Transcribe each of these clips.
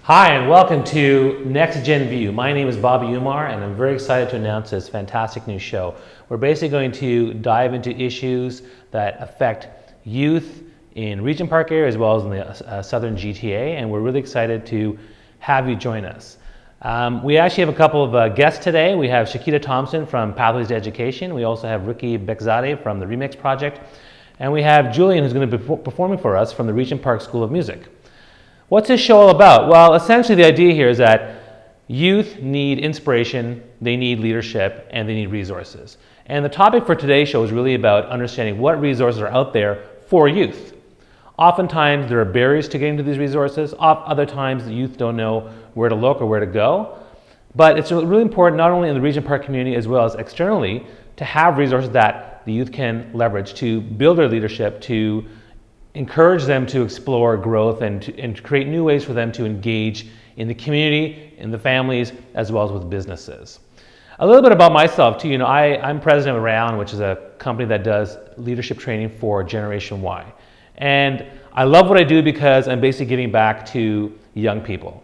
Hi, and welcome to Next Gen View. My name is Bobby Umar, and I'm very excited to announce this fantastic new show. We're basically going to dive into issues that affect youth in Regent Park area as well as in the southern GTA, and we're really excited to have you join us. We actually have a couple of guests today. We have Shakita Thompson from Pathways to Education. We also have Ricky Bekzadeh from the Remix Project. And we have Julian, who's going to be performing for us from the Regent Park School of Music. What's this show all about? Well, essentially the idea here is that youth need inspiration, they need leadership, and they need resources. And the topic for today's show is really about understanding what resources are out there for youth. Oftentimes there are barriers to getting to these resources. Other times the youth don't know where to look or where to go. But it's really important, not only in the Regent Park community as well as externally, to have resources that the youth can leverage to build their leadership, to encourage them to explore growth and to create new ways for them to engage in the community, in the families, as well as with businesses. A little bit about myself too. I'm president of Round, which is a company that does leadership training for Generation Y. And I love what I do because I'm basically giving back to young people.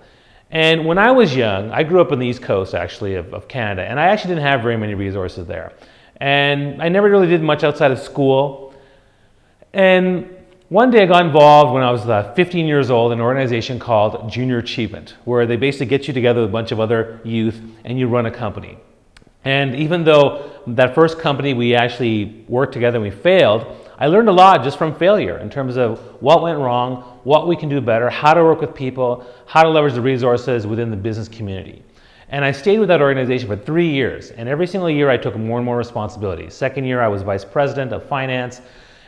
And when I was young, I grew up on the East Coast actually of Canada, and I actually didn't have very many resources there. And I never really did much outside of school. And one day I got involved when I was 15 years old in an organization called Junior Achievement, where they basically get you together with a bunch of other youth and you run a company. And even though that first company we actually worked together and we failed, I learned a lot just from failure in terms of what went wrong, what we can do better, how to work with people, how to leverage the resources within the business community. And I stayed with that organization for 3 years, and every single year I took more and more responsibility. Second year I was vice president of finance.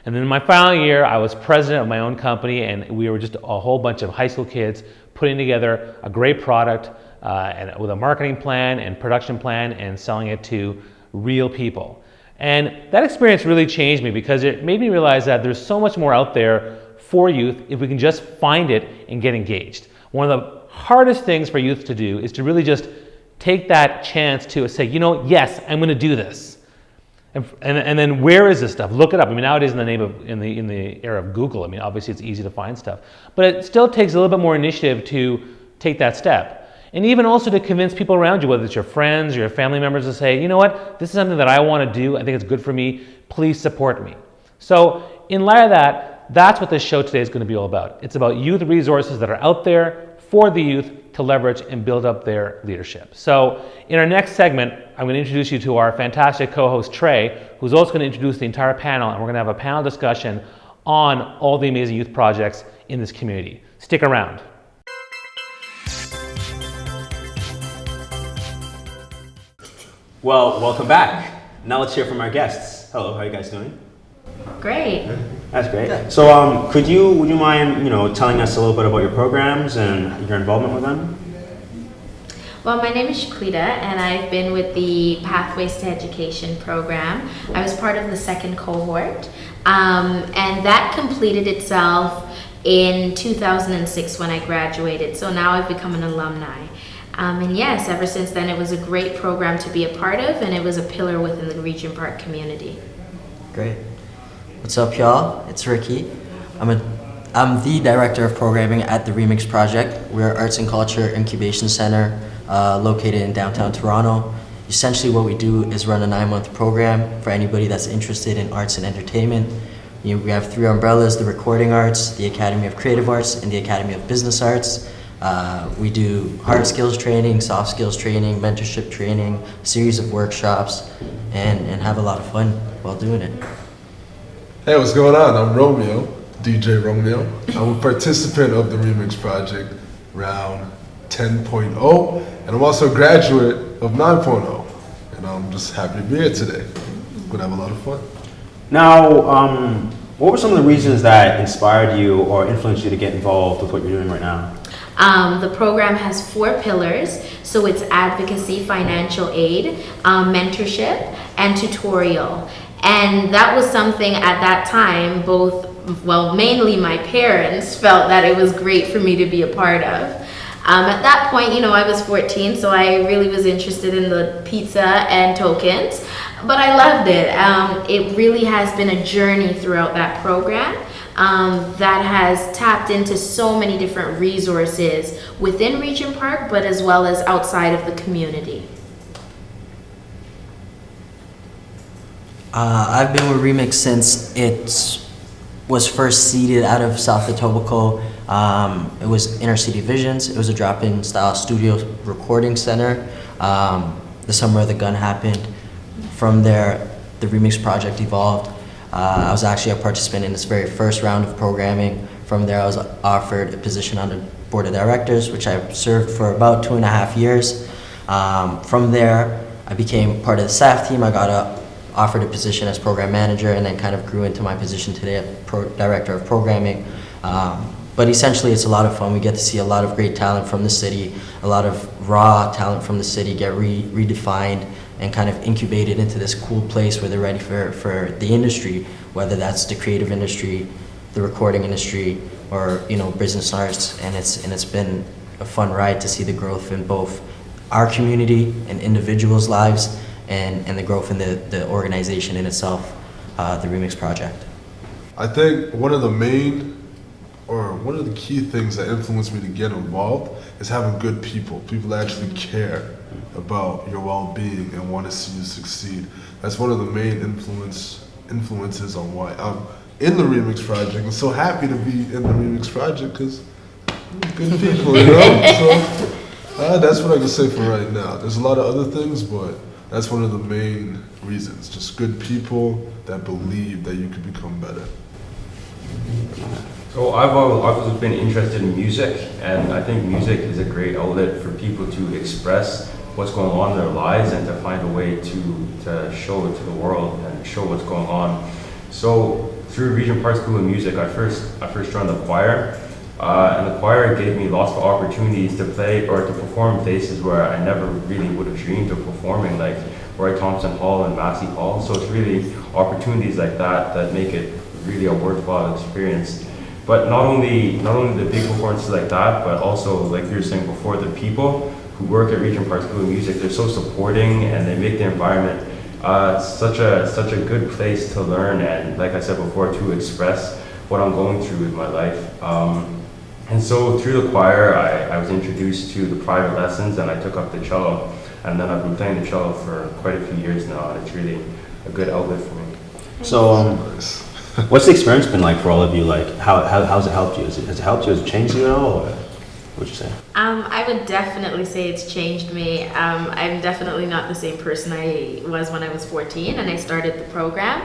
And then in my final year, I was president of my own company, and we were just a whole bunch of high school kids putting together a great product and with a marketing plan and production plan and selling it to real people. And that experience really changed me because it made me realize that there's so much more out there for youth if we can just find it and get engaged. One of the hardest things for youth to do is to really just take that chance to say, yes, I'm going to do this. And then where is this stuff? Look it up. Nowadays in the era of Google, obviously it's easy to find stuff, but it still takes a little bit more initiative to take that step. And even also to convince people around you, whether it's your friends or your family members, to say, you know what, this is something that I want to do. I think it's good for me. Please support me. So in light of that, that's what this show today is going to be all about. It's about youth resources that are out there for the youth to leverage and build up their leadership. So in our next segment, I'm going to introduce you to our fantastic co-host Trey, who's also going to introduce the entire panel, and we're going to have a panel discussion on all the amazing youth projects in this community. Stick around. Well, welcome back. Now let's hear from our guests. Hello, how are you guys doing? Great. That's great. So would you mind, telling us a little bit about your programs and your involvement with them? Well, my name is Shakita, and I've been with the Pathways to Education program. I was part of the second cohort, and that completed itself in 2006 when I graduated. So now I've become an alumni. And yes, ever since then, it was a great program to be a part of, and it was a pillar within the Regent Park community. Great. What's up, y'all? It's Ricky. I'm the director of programming at the Remix Project. We're an arts and culture incubation center located in downtown Toronto. Essentially what we do is run a 9-month program for anybody that's interested in arts and entertainment. We have 3 umbrellas: the Recording Arts, the Academy of Creative Arts, and the Academy of Business Arts. We do hard skills training, soft skills training, mentorship training, a series of workshops, and have a lot of fun while doing it. Hey, what's going on? I'm Romeo, DJ Romeo. I'm a participant of the Remix Project, round 10.0, and I'm also a graduate of 9.0. And I'm just happy to be here today. We're gonna have a lot of fun. Now, what were some of the reasons that inspired you or influenced you to get involved with what you're doing right now? The program has 4 pillars. So it's advocacy, financial aid, mentorship, and tutorial. And that was something at that time, mainly my parents felt that it was great for me to be a part of. At that point, I was 14, so I really was interested in the pizza and tokens, but I loved it. It really has been a journey throughout that program. that has tapped into so many different resources within Regent Park, but as well as outside of the community. I've been with Remix since it was first seeded out of South Etobicoke. It was Inner City Visions. It was a drop-in style studio recording center. The Summer of the Gun happened. From there, the Remix project evolved. I was actually a participant in this very first round of programming. From there, I was offered a position on the board of directors, which I served for about 2.5 years. From there, I became part of the staff team. I got offered a position as program manager, and then kind of grew into my position today as director of programming. But essentially, it's a lot of fun. We get to see a lot of great talent from the city, a lot of raw talent from the city get redefined and kind of incubated into this cool place where they're ready for the industry, whether that's the creative industry, the recording industry, or business arts. And it's been a fun ride to see the growth in both our community and individuals' lives, and the growth in the organization in itself, the Remix project. I think one of the key things that influenced me to get involved is having good people that actually care about your well-being and want to see you succeed. That's one of the main influences on why I'm in the Remix project. I'm so happy to be in the Remix project because good people, So that's what I can say for right now. There's a lot of other things, but that's one of the main reasons. Just good people that believe that you can become better. So I've always been interested in music, and I think music is a great outlet for people to express what's going on in their lives and to find a way to show it to the world and show what's going on. So through Regent Park School of Music, I first joined the choir, and the choir gave me lots of opportunities to play or to perform places where I never really would have dreamed of performing, like Roy Thompson Hall and Massey Hall. So it's really opportunities like that make it really a worthwhile experience. But not only the big performances like that, but also, like you were saying before, the people who work at Regent Park School of Music, they're so supporting and they make the environment such a good place to learn and, like I said before, to express what I'm going through in my life. And so through the choir, I was introduced to the private lessons, and I took up the cello, and then I've been playing the cello for quite a few years now, and it's really a good outlet for me. So, what's the experience been like for all of you? Like, how's it helped you? Has it helped you? Has it changed you at all? Or what would you say? I would definitely say it's changed me. I'm definitely not the same person I was when I was 14 and I started the program.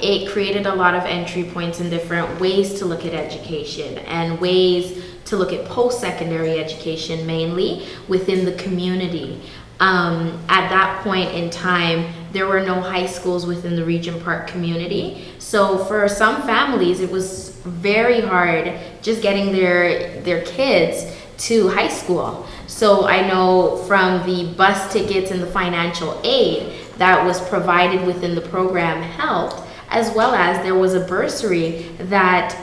It created a lot of entry points and different ways to look at education and ways to look at post-secondary education, mainly within the community. At that point in time, there were no high schools within the Regent Park community. So for some families, it was very hard just getting their kids to high school. So I know from the bus tickets and the financial aid that was provided within the program helped, as well as there was a bursary that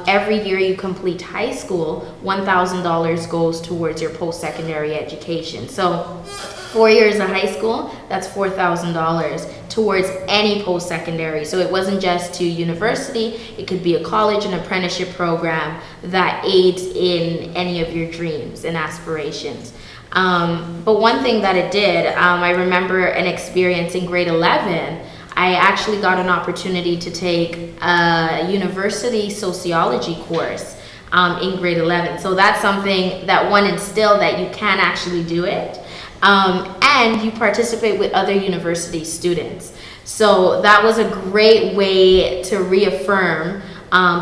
every year you complete high school, $1,000 goes towards your post-secondary education. So 4 years of high school, that's $4,000 towards any post-secondary. So it wasn't just to university, it could be a college and apprenticeship program that aids in any of your dreams and aspirations. But one thing that it did, I remember an experience in grade 11. I actually got an opportunity to take a university sociology course in grade 11. So that's something that one instilled that you can actually do it. And you participate with other university students. So that was a great way to reaffirm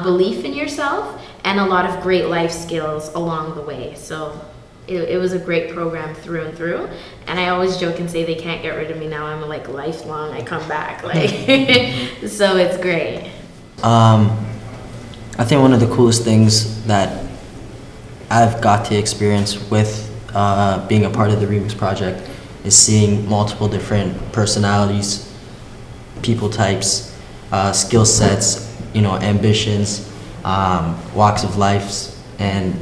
belief in yourself and a lot of great life skills along the way. So it was a great program through and through. And I always joke and say they can't get rid of me now. I'm like lifelong, I come back. Like, so it's great. I think one of the coolest things that I've got to experience with being a part of the Remix project is seeing multiple different personalities, people types, skill sets, ambitions, walks of life. And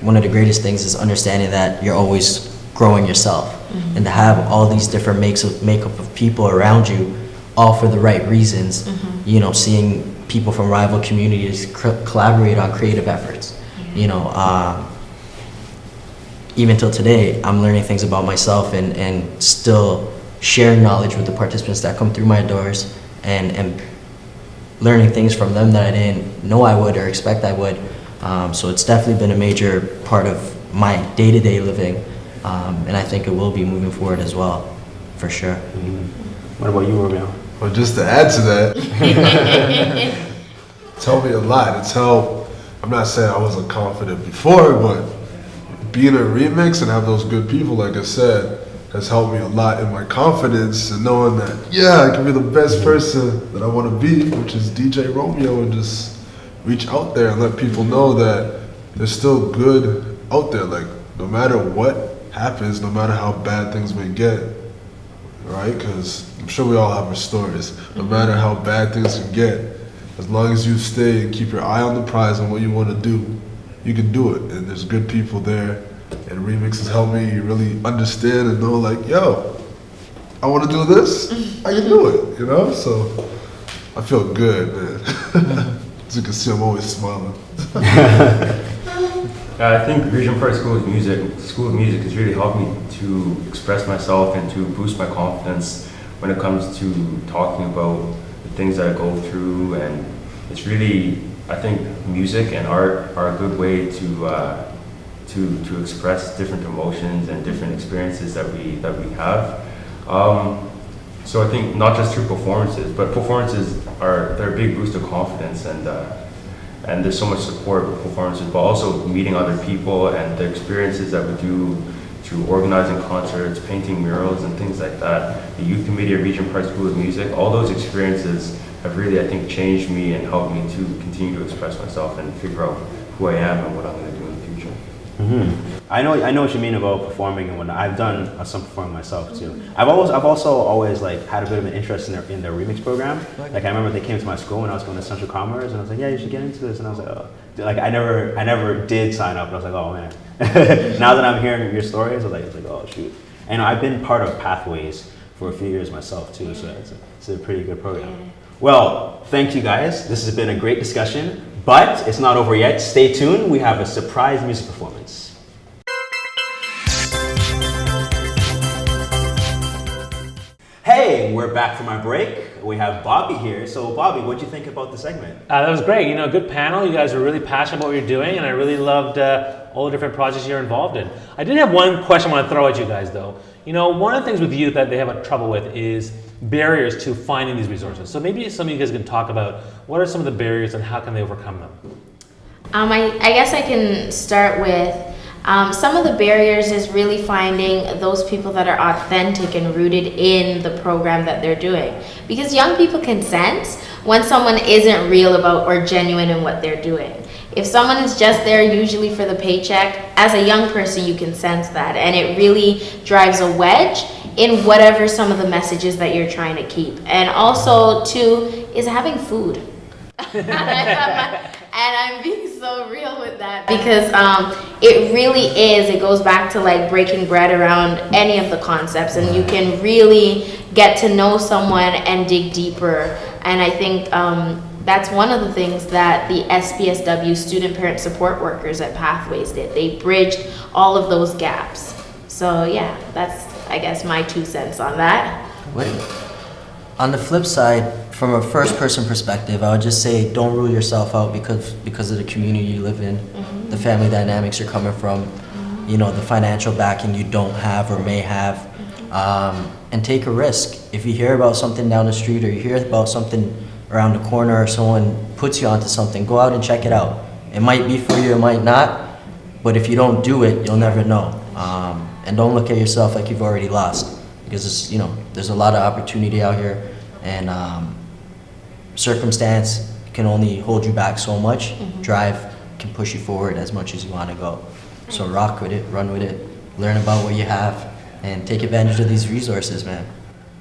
one of the greatest things is understanding that you're always growing yourself. Mm-hmm. And to have all these different makeup of people around you, all for the right reasons. Mm-hmm. Seeing people from rival communities collaborate on creative efforts. You know, even till today, I'm learning things about myself and still sharing knowledge with the participants that come through my doors and learning things from them that I didn't know I would or expect I would. So it's definitely been a major part of my day-to-day living, and I think it will be moving forward as well, for sure. What about you, Romeo? Well, just to add to that, it's helped me a lot. It's helped. I'm not saying I wasn't confident before, but being a remix and have those good people, like I said, has helped me a lot in my confidence and knowing that, yeah, I can be the best person that I want to be, which is DJ Romeo, and just reach out there and let people know that there's still good out there. Like, no matter what happens, no matter how bad things may get, right? Because I'm sure we all have our stories. No matter how bad things can get, as long as you stay and keep your eye on the prize and what you want to do, you can do it. And there's good people there. And Remix has helped me really understand and know, like, yo, I want to do this, I can do it, you know? So I feel good, man. As you can see, I'm always smiling. I think Regent Park School of Music has really helped me to express myself and to boost my confidence when it comes to talking about the things that I go through. And it's really, I think music and art are a good way to express different emotions and different experiences that we have. So I think not just through performances, but performances they're a big boost of confidence, and there's so much support with performances, but also meeting other people and the experiences that we do through organizing concerts, painting murals and things like that. The Youth Committee of Regent Park School of Music, all those experiences have really, I think, changed me and helped me to continue to express myself and figure out who I am and what I'm going to do in the future. I know what you mean about performing and whatnot. I've done some performing myself too. I've also always like had a bit of an interest in their remix program. Like I remember they came to my school when I was going to Central Commerce, and I was like, yeah, you should get into this. And I was like, oh. Like I never did sign up, but I was like, oh man. Now that I'm hearing your stories, I was like, oh shoot. And I've been part of Pathways for a few years myself too, so it's a pretty good program. Well, thank you guys. This has been a great discussion. But it's not over yet. Stay tuned. We have a surprise music performance. Hey, we're back from our break. We have Bobby here. So Bobby, what'd you think about the segment? That was great. You know, good panel. You guys are really passionate about what you're doing, and I really loved all the different projects you're involved in. I did have one question I want to throw at you guys, though. You know, one of the things with youth that they have a trouble with is barriers to finding these resources. So maybe some of you guys can talk about what are some of the barriers and how can they overcome them? I guess I can start with some of the barriers is really finding those people that are authentic and rooted in the program that they're doing. Because young people can sense when someone isn't real about or genuine in what they're doing. If someone is just there usually for the paycheck, as a young person you can sense that, and it really drives a wedge in whatever some of the messages that you're trying to keep. And also too is having food. And I'm being so real with that because it really is, it goes back to like breaking bread around any of the concepts, and you can really get to know someone and dig deeper. And I think that's one of the things that the SPSW student parent support workers at Pathways did. They bridged all of those gaps. So yeah, that's, I guess, my 2 cents on that. On the flip side, from a first person perspective, I would just say don't rule yourself out because of the community you live in, the family dynamics you're coming from, you know, the financial backing you don't have or may have, and take a risk. If you hear about something down the street or you hear about something around the corner or someone puts you onto something, go out and check it out. It might be for you, it might not, but if you don't do it, you'll never know. And don't look at yourself like you've already lost, because it's, you know, there's a lot of opportunity out here, and circumstance can only hold you back so much. Drive can push you forward as much as you want to go. So rock with it, run with it, learn about what you have, and take advantage of these resources, man.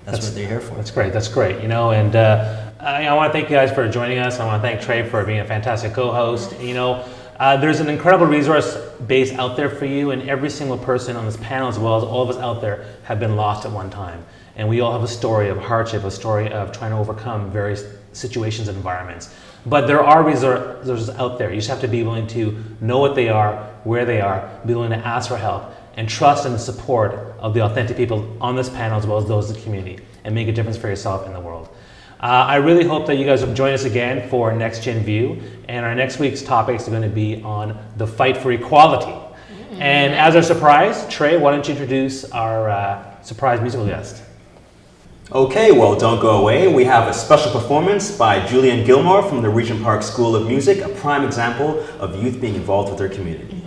That's what they're here for. That's great. That's great. You know, and I want to thank you guys for joining us. I want to thank Trey for being a fantastic co-host. You know, there's an incredible resource base out there for you, and every single person on this panel, as well as all of us out there, have been lost at one time. And we all have a story of hardship, a story of trying to overcome various situations and environments. But there are resources out there. You just have to be willing to know what they are, where they are, be willing to ask for help, and trust in the support of the authentic people on this panel as well as those in the community, and make a difference for yourself in the world. I really hope that you guys will join us again for Next Gen View, and our next week's topics are going to be on the fight for equality. And as our surprise, Trey, why don't you introduce our surprise musical guest? Okay, well, don't go away. We have a special performance by Julian Gilmore from the Regent Park School of Music, a prime example of youth being involved with their community.